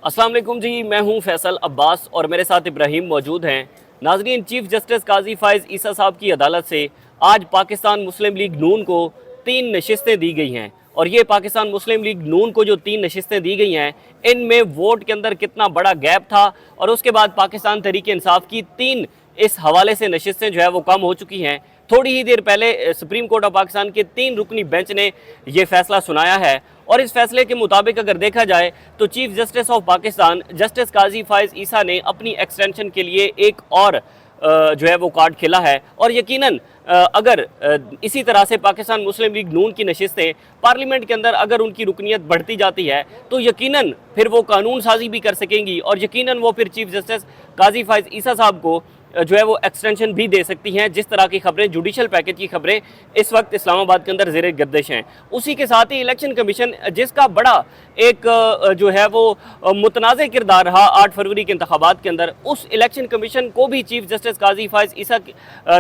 अस्सलाम वालेकुम जी, मैं हूं फैसल अब्बास और मेरे साथ इब्राहिम मौजूद हैं। नाज़रीन, चीफ जस्टिस काजी फ़ाइज़ ईसा साहब की अदालत से आज पाकिस्तान मुस्लिम लीग नून को 3 नशिस्तें दी गई हैं और ये पाकिस्तान मुस्लिम लीग नून को जो 3 नशिस्तें दी गई हैं, इनमें वोट के अंदर कितना बड़ा गैप था और उसके बाद पाकिस्तान तहरीक इंसाफ की 3 इस हवाले से नशिस्तें जो है वो कम हो चुकी हैं। थोड़ी ही देर पहले सुप्रीम कोर्ट ऑफ पाकिस्तान के 3 रुकनी बेंच ने ये फैसला सुनाया है और इस फैसले के मुताबिक अगर देखा जाए तो chief justice of Pakistan justice Qazi Faez Isa ने अपनी एक्सटेंशन के लिए एक और जो है वो कार्ड खेला है और यकीनन अगर इसी तरह से पाकिस्तान मुस्लिम लीग नून की नशिस्तें पार्लियामेंट के अंदर अगर उनकी रुकनीत बढ़ती जाती है तो यकीनन फिर वो कानून साजी भी कर सकेंगी और यकीनन वो फिर चीफ जस्टिस काजी फ़ाइज़ ईसा साहब को जो है वो एक्सटेंशन भी दे सकती हैं। जिस तरह की खबरें, जुडिशल पैकेज की खबरें इस वक्त इस्लामाबाद के अंदर ज़ेर गर्दिश हैं। उसी के साथ ही इलेक्शन कमीशन, जिसका बड़ा एक जो है वो मुतनाज़ किरदार रहा 8 फरवरी के इंतखाबात के अंदर, उस इलेक्शन कमीशन को भी चीफ जस्टिस काजी फ़ाइज़ ईसा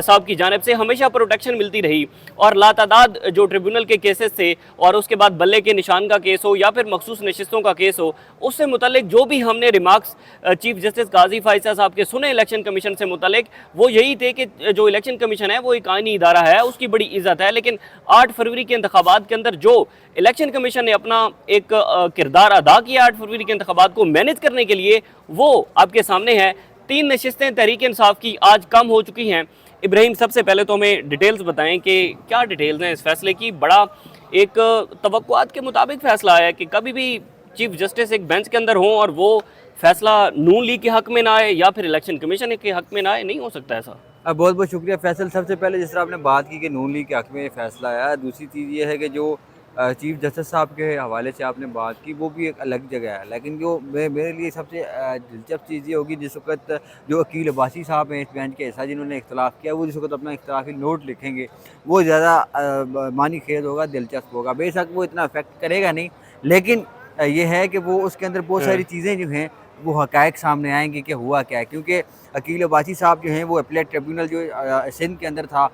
साहब की जानिब से हमेशा प्रोटेक्शन मिलती रही और लातादाद जो ट्रिब्यूनल के केसेस थे और उसके बाद बल्ले के निशान का केस हो या फिर मखसूस नशिस्तों का केस हो, उससे मुतल्लिक जो भी हमने remarks chief justice Qazi Faez ईसा साहब के सुने इलेक्शन कमीशन से मुतालिक, वो यही थे कि जो इलेक्शन कमीशन है वो एक आईनी इदारा है, उसकी बड़ी इज्जत है, लेकिन 8 फरवरी के इंतखाबात के अंदर जो इलेक्शन कमीशन ने अपना एक किरदार अदा किया 8 फरवरी के इंतखाबात को मैनेज करने के लिए, वो आपके सामने है। 3 नशिस्तें तहरीक इंसाफ की आज कम हो चुकी हैं। इब्राहिम, सबसे पहले तो हमें डिटेल्स बताएं कि क्या डिटेल्स हैं इस फैसले की। बड़ा एक तवक्कुआत के मुताबिक फैसला आया कि कभी भी चीफ जस्टिस एक बेंच के अंदर हों और वो फैसला नून लीग के हक में ना आए या फिर इलेक्शन कमीशन के हक में ना आए, नहीं हो सकता ऐसा। बहुत बहुत शुक्रिया फैसल। सबसे पहले जिस तरह आपने बात की कि नून लीग के हक़ में ये फैसला आया, दूसरी चीज़ ये है कि जो चीफ जस्टिस साहब के हवाले से आपने बात की वो भी एक अलग जगह है, लेकिन जो मेरे लिए सबसे दिलचस्प चीज़ ये होगी जिस वक्त जो वकील अब्बासी साहब हैं इस बेंच के हिस्सा जिन्होंने इख्तलाफ किया, वो जिस वक्त अपना इख्तलाफी नोट लिखेंगे वो ज़्यादा मानी खेज होगा, दिलचस्प होगा। बेशक वो इतना अफेक्ट करेगा नहीं, लेकिन ये है कि वो उसके अंदर बहुत सारी चीज़ें जो हैं वो हक़ाइक़ सामने आएंगी कि हुआ क्या है, क्योंकि अकील अब्बासी साहब जो हैं वो अपीलेट ट्रिब्यूनल जो सिंध के अंदर था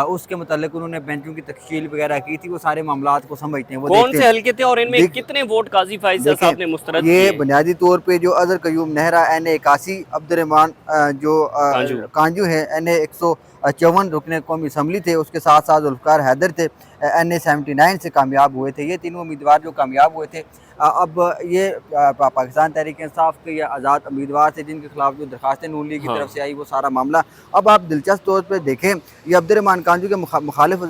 उसके मुताल्लिक़ उन्होंने बेंचों की तश्कील वगैरह की थी, वो सारे मामलात को समझते हैं। वो कौन देखते से हैं हल्के थे और इनमें कितने वोट काजी फ़ाइज़ साहब ने मुस्तरद ये किए? बुनियादी तौर पे जो अज़हर क़य्यूम नेहरा NA 81, अब्दुर्रहमान जो कांजू। कांजू है NA 154 रुकने कौमी असम्बली थे, उसके साथ साथ जुल्फ़िकार हैदर थे NA 79 से कामयाब हुए थे। ये तीनों उम्मीदवार जो कामयाब हुए थे, अब ये पाकिस्तान तहरीक इंसाफ के या आज़ाद उम्मीदवार थे जिनके खिलाफ जो दरखास्तें नून लीग की तरफ से आई, वो सारा मामला अब आप दिलचस्प तौर पर देखें। ये अब्दुर्रहमान कांजू के मुखालिफ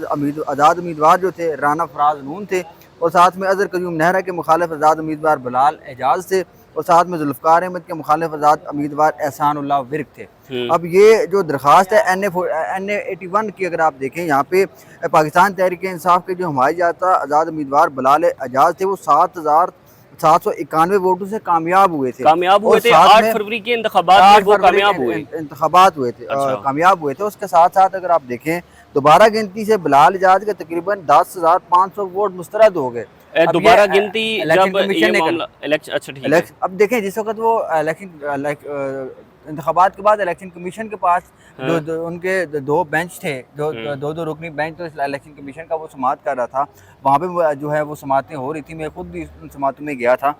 आज़ाद उम्मीदवार जो थे राना फराज नून थे और साथ में अज़हर क़य्यूम नेहरा के मुखालिफ आज़ाद उम्मीदवार बिलाल एजाज थे और साथ में जुल्फ़िकार अहमद के मुखालिफ आज़ाद उम्मीदवार एहसानुल्लाह विर्क थे। अब ये जो दरख्वास्त है NA 81 की अगर आप देखें, यहाँ पे पाकिस्तान तहरीक इंसाफ के जो हमारी जाता आज़ाद उम्मीदवार बिलाल एजाज थे वो 7,791 वोटों से कामयाब हुए थे। 8 फरवरी के इंतखाबात में वो कामयाब हुए। इंतखाबात हुए थे, अच्छा। कामयाब हुए थे। उसके साथ साथ अगर आप देखें दोबारा गिनती से बिलाल एजाज के तकरीबन 10,500 वोट मुस्तरद हो गए। दोबारा गिनती इलेक्शन जब कमीशन ये ने मामला इलेक्शन, अच्छा ठीक है। अब देखें जिस वक्त वो इलेक्शन इंतखाबात के बाद इलेक्शन कमीशन के पास उनके दो बेंच थे, दो रुकनी बेंच, तो इलेक्शन कमीशन का वो समाअत कर रहा था, वहाँ पे जो है वो समाअतें हो रही थी। मैं खुद भी उन समाअतों में गया था,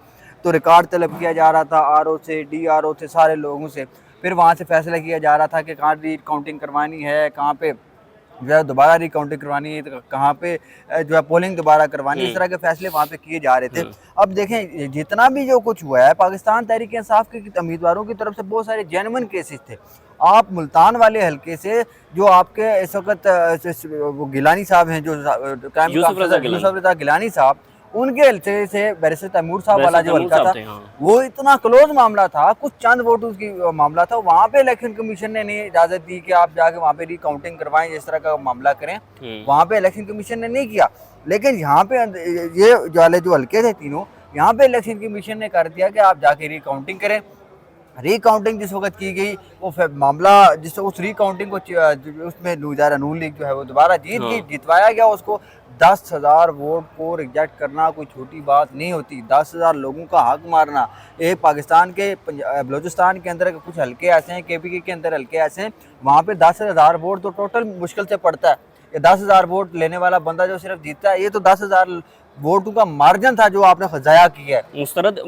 तो रिकॉर्ड तलब किया जा रहा था RO से, DRO से, सारे लोगों से। फिर वहाँ से फैसला किया जा रहा था कि कहाँ री काउंटिंग करवानी है, कहाँ पे जो है दोबारा रिकाउंटिंग करवानी है, तो कहाँ पे जो है पोलिंग दोबारा करवानी है, इस तरह के फैसले वहाँ पे किए जा रहे थे। अब देखें जितना भी जो कुछ हुआ है, पाकिस्तान तहरीक इंसाफ के उम्मीदवारों की तरफ से बहुत सारे जेन्युइन केसेस थे। आप मुल्तान वाले हल्के से जो आपके इस वक्त वो गिलानी साहब हैं, जो यूसुफ रज़ा गिलानी साहब, उनके हल्के से बैरिस्टर तैमूर साहब वाला जो हल्का था, हाँ। वो इतना क्लोज मामला था, कुछ चंद वोटों की मामला था। वहाँ पे इलेक्शन कमीशन ने नहीं इजाज़त दी कि आप जाके वहाँ पे रिकाउंटिंग करवाएं, इस तरह का मामला करें। वहाँ पे इलेक्शन कमीशन ने नहीं किया, लेकिन यहाँ पे ये जो वाले जो हल्के थे तीनों, यहाँ पे इलेक्शन कमीशन ने कर दिया कि आप जाके रिकाउंटिंग करें। रिकाउंटिंग जिस वक्त की गई, वो मामला जिस उस रिकाउंटिंग को उसमें नून लीग जो है वो दोबारा जीत गई, जितवाया गया उसको। 10,000 वोट को रिजेक्ट करना कोई छोटी बात नहीं होती। 10,000 लोगों का हक मारना, एक पाकिस्तान के बलूचिस्तान के अंदर कुछ हल्के ऐसे हैं, KPK के अंदर हल्के ऐसे हैं, वहाँ पे 10,000 वोट तो टोटल मुश्किल से पड़ता है। ये 10,000 वोट लेने वाला बंदा जो सिर्फ जीतता है, ये तो 10,000 वोटों का मार्जिन था जो आपने ज़ाया किया है, मुस्तरद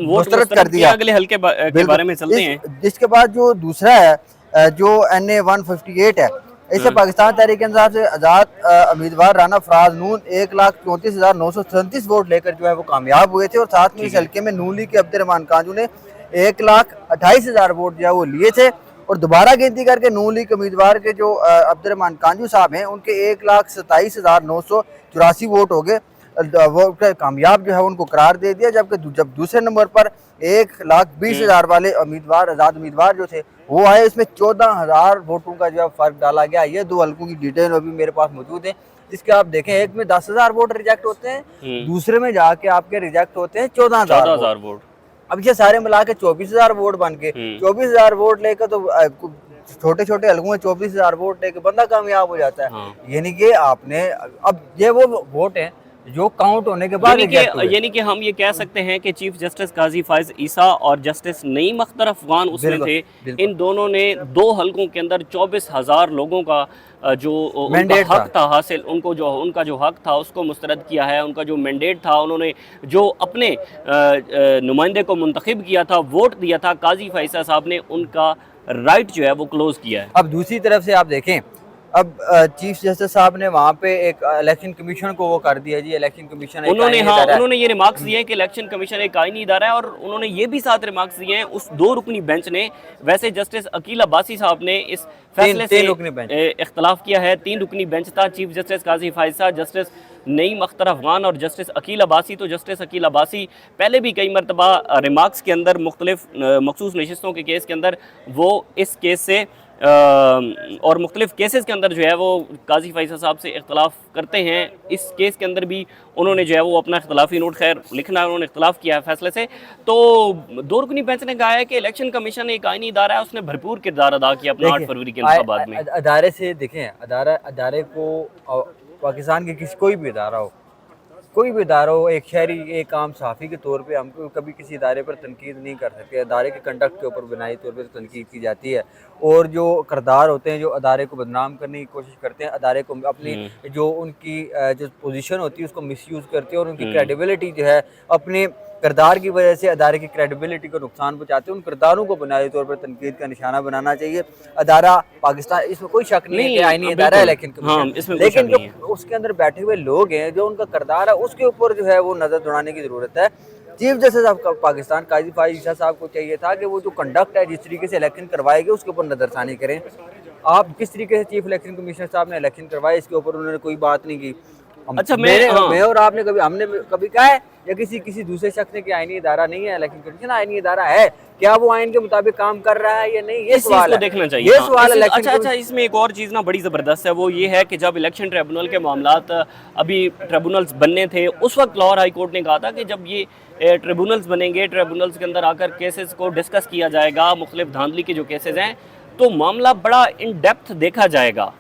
कर दिया। अगले हल्के के बारे में चलते हैं। जिसके बाद जो दूसरा है जो NA 158 है, इससे पाकिस्तान तहरीक इंसाफ से आज़ाद उम्मीदवार राना फराज नून 1,34,937 वोट लेकर जो है वो कामयाब हुए थे। और साथ में इस हल्के में नून लीग के अब्दुर्रहमान कांजू ने 1,28,000 वोट जो है वो लिए थे। और दोबारा गिनती करके नून लीग के उम्मीदवार के जो अब्दुर्रहमान कांजू साहब हैं, उनके 1,27,984 वोट हो गए, वो कामयाब जो है उनको करार दे दिया। जबकि जब दूसरे नंबर पर 1,20,000 वाले उम्मीदवार आज़ाद उम्मीदवार जो थे वो आए, इसमें 14,000 वोटों का जो है फ़र्क डाला गया। ये दो हल्कों की डिटेल अभी मेरे पास मौजूद है, जिसके आप देखें एक में 10,000 वोट रिजेक्ट होते हैं, दूसरे में जाके आपके रिजेक्ट होते हैं 14,000 वोट। अब ये सारे मिला के 24,000 वोट बन के 24,000 वोट लेकर तो छोटे छोटे हल्कों में 24,000 वोट लेकर बंदा कामयाब हो जाता है। यानी कि आपने अब ये वो वोट है जो काउंट होने के बाद यानी कि हम ये कह सकते हैं कि चीफ जस्टिस काजी फाइज ईसा और जस्टिस नईम अख्तर अफगान उसमें थे। इन दोनों ने 2 हल्कों के अंदर 24,000 लोगों का जो उनका हक था हासिल, उनका जो हक था उसको मुस्तरद किया है। उनका जो मैंडेट था, उन्होंने जो अपने नुमाइंदे को मुंतखब किया था, वोट दिया था काजी फाइजा साहब ने, उनका राइट जो है वो क्लोज किया है। अब दूसरी तरफ से आप देखें, अब चीफ जस्टिस साहब ने वहाँ पे एक इलेक्शन कमीशन को वो कर दिया जी, इलेक्शन कमीशन उन्होंने ये रिमार्क्स दिए हैं कि इलेक्शन कमीशन एक आईनी इदारा है। और उन्होंने ये भी साथ रिमार्क्स दिए हैं उस 2 रुकनी बेंच ने। वैसे जस्टिस अकील अब्बासी साहब ने इस फैसले से इख्तलाफ किया है। 3 रुकनी बेंच था, चीफ जस्टिस काजी फाइजा, जस्टिस नईम अख्तर अफगान और जस्टिस अकील अब्बासी। तो जस्टिस अकील अब्बासी पहले भी कई मरतबा रिमार्क्स के अंदर मुख्तलिफ मखसूस नशिस्तों के केस के अंदर वो इस केस से और मुख्तलिफ केसेस के अंदर जो है वो काजी फाइजा साहब से इख्तलाफ करते हैं। इस केस के अंदर भी उन्होंने जो है वो अपना इख्तलाफी नोट खैर लिखना है, उन्होंने इख्तलाफ किया है फैसले से। तो 2 रुकनी बेंच ने कहा है कि इलेक्शन कमीशन एक आईनी इदारा है, उसने भरपूर किरदार अदा किया अपना 8 फरवरी के इंतखाबात में। अदारे से देखें, अदारे को पाकिस्तान के कोई भी इदारा हो, एक शहरी, एक आम सहाफ़ी के तौर पे हम कभी किसी इदारे पर तनकीद नहीं कर सकते। अदारे के कंडक्ट के ऊपर बुनियादी तौर पर तनकीद की जाती है। और जो किरदार होते हैं जो अदारे को बदनाम करने की कोशिश करते हैं, अदारे को अपनी जो उनकी जो पोजीशन होती है उसको मिसयूज़ करते हैं और उनकी क्रेडिबिलिटी जो है अपने किरदार की वजह से अदारे की क्रेडिबिलिटी को नुकसान पहुँचाते हैं। उन किरदारों को बुनियादी तौर पर तनकीद का निशाना बनाना चाहिए। अदारा पाकिस्तान, इसमें कोई शक नहीं है कि आईनी अदारा है इलेक्शन कमीशन, लेकिन जो उसके अंदर बैठे हुए लोग हैं, जो उनका किरदार है, उसके ऊपर जो है वो नज़र दौड़ाने की ज़रूरत है। चीफ जस्टिस ऑफ पाकिस्तान काजी फाइज ईसा साहब को चाहिए था कि वो जो कंडक्ट है, जिस तरीके से इलेक्शन करवाए गए, उसके ऊपर नज़रसानी करें। आप किस तरीके से चीफ इलेक्शन कमिश्नर साहब ने इलेक्शन करवाए, इसके ऊपर उन्होंने कोई बात नहीं की। अच्छा, मैं और आपने हमने कभी कहा है या किसी दूसरे शख्स ने कि आईनी इदारा नहीं है इलेक्शन कमीशन? आईनी इदारा है, क्या वो आइन के मुताबिक काम कर रहा है या नहीं, ये सवाल देखना चाहिए। ये सवाल अच्छा, इसमें एक और चीज़ ना बड़ी ज़बरदस्त है, वो ये है कि जब इलेक्शन ट्रिब्यूनल के मामलात अभी ट्रिब्यूनल्स बनने थे, उस वक्त लाहौर हाई कोर्ट ने कहा था कि जब ये ट्रिब्यूनल्स बनेंगे, ट्रिब्यूनल्स के अंदर आकर केसेस को डिस्कस किया जाएगा, मुख्तलिफ धांधली के जो केसेस हैं, तो मामला बड़ा इन डेप्थ देखा जाएगा।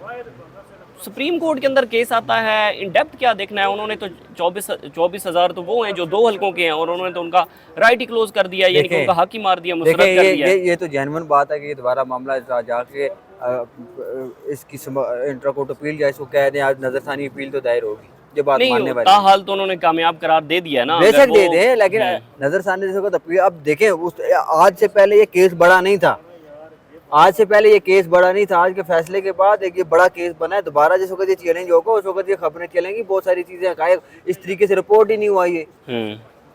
सुप्रीम कोर्ट के अंदर केस आता है, इन डेप्थ क्या देखना है? उन्होंने तो 24,000 तो वो हैं जो 2 हल्कों के हैं, और उन्होंने तो उनका राइट ही क्लोज कर दिया, यानी कि उनका हक ही मार दिया, मुस्तरद कर दिया। ये तो जेन्युइन बात है कि दोबारा मामला जाके इसकी इंटर कोर्ट अपील या इसको कह दें आज नजरसानी अपील तो दायर होगी, ये बात मानने वाली हाल तो उन्होंने कामयाब करार दे दिया ना, बेशक दे दे, लेकिन नजरसानी अब देखें आज से पहले ये केस बड़ा नहीं था, आज के फैसले के बाद एक ये बड़ा केस बना है। दोबारा जिस वक्त ये चैलेंज होगा उस वक्त ये खबरें चलेंगी, बहुत सारी चीजें इस तरीके से रिपोर्ट ही नहीं हुआ, ये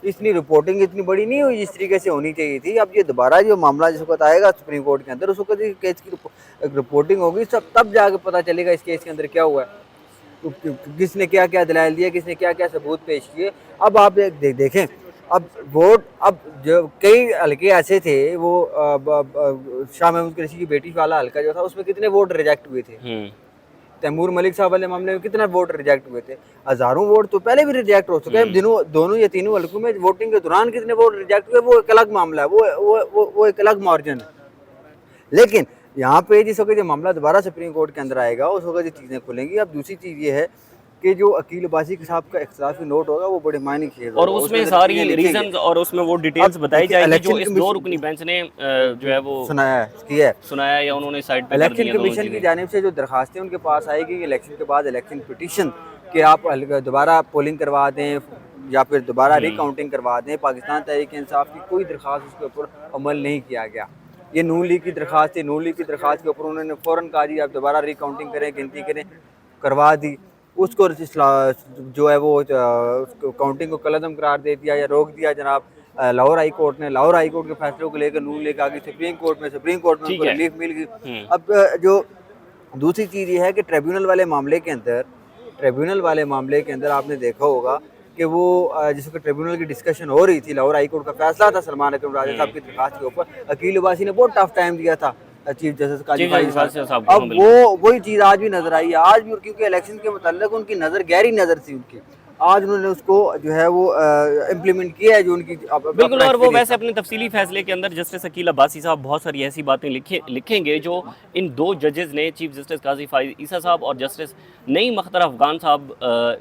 इतनी रिपोर्टिंग इतनी बड़ी नहीं हुई जिस तरीके से होनी चाहिए थी। अब ये दोबारा जो मामला जिस वक्त आएगा सुप्रीम कोर्ट के अंदर, उस वक्त केस की रिपोर्टिंग होगी, तब जाके पता चलेगा इस केस के अंदर क्या हुआ है, किसने क्या क्या दलाइल दिया, किसने क्या क्या सबूत पेश किए। अब आप देखें, अब वोट, अब जो कई हल्के ऐसे थे, वो शाह महमूद कुरैशी की बेटी वाला हल्का जो था, उसमें कितने वोट रिजेक्ट हुए थे। तैमूर मलिक साहब वाले मामले में कितना वोट रिजेक्ट हुए थे, हज़ारों वोट तो पहले भी रिजेक्ट हो चुके हैं। दोनों या तीनों हल्कों में वोटिंग के दौरान कितने वोट रिजेक्ट हुए, वो एक अलग मामला है, वो एक अलग मार्जिन है। लेकिन यहाँ पे जिस वक्त ये मामला दोबारा सुप्रीम कोर्ट के अंदर आएगा, उस वक्त ये चीज़ें खुलेंगी। अब दूसरी चीज़ ये है कि जो अकील अब्बासी के साहब का इख्तिलाफी नोट होगा वो बड़े मायने खेल और उसमें सारी रीजंस और उसमें वो डिटेल्स बताई जाएगी जो इस दो रुकनी बेंच ने जो है वो सुनाया या उन्होंने साइड पे कर इलेक्शन दिया दोनों कमीशन की चीजें। जानिब से जो दरखास्तें उनके पास आएगी इलेक्शन के बाद इलेक्शन पिटीशन कि आप दोबारा पोलिंग करवा दें या फिर दोबारा रिकाउंटिंग करवा दें, पाकिस्तान तहरीक इंसाफ की कोई दरख्वास्त उसके ऊपर अमल नहीं किया गया। ये नून लीग की दरख्वास्त थी, नून लीग की दरख्वास्त के ऊपर उन्होंने फ़ौरन कहा जी आप दोबारा रिकाउंटिंग करें, गिनती करें, करवा दी। उसको जो है वो उसको काउंटिंग को कलअदम करार दे दिया या रोक दिया जनाब लाहौर हाई कोर्ट ने। लाहौर हाई कोर्ट के फैसलों को लेकर नून लीग आ गई सुप्रीम कोर्ट में उनको रिलीफ मिल गई। अब जो दूसरी चीज़ ये है कि ट्रिब्यूनल वाले मामले के अंदर आपने देखा होगा कि वो जिसको ट्रिब्यूनल की डिस्कशन हो रही थी, लाहौर हाई कोर्ट का फैसला था सलमान अकरम राजा साहब की दरखास्त के ऊपर, अकील अब्बासी ने बहुत टफ टाइम दिया था चीफ जस्टिस काजी साहब। अब वही चीज़ आज भी नजर आई है, आज भी, क्योंकि इलेक्शन के मुताल्लिक उनकी नज़र गहरी नज़र थी उनकी, आज उन्होंने उसको जो है वो इम्प्लीमेंट किया है जो उनकी बिल्कुल। और वो वैसे अपने तफसीली फैसले के अंदर जस्टिस अकील अब्बासी साहब बहुत सारी ऐसी बातें लिखेंगे जो इन दो जजेस ने, चीफ जस्टिस काजी फाइज ईसा साहब और जस्टिस नईम अख्तर अफगान साहब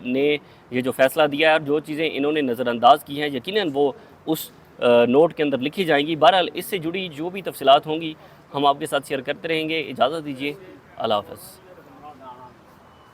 ने ये जो फैसला दिया है और जो चीज़ें इन्होंने नज़रअंदाज की हैं यकीनन वो उस नोट के अंदर लिखी जाएंगी। बहरहाल इससे जुड़ी जो भी तफसीलात होंगी हम आपके साथ शेयर करते रहेंगे। इजाज़त दीजिए, अल्लाह हाफ़िज़।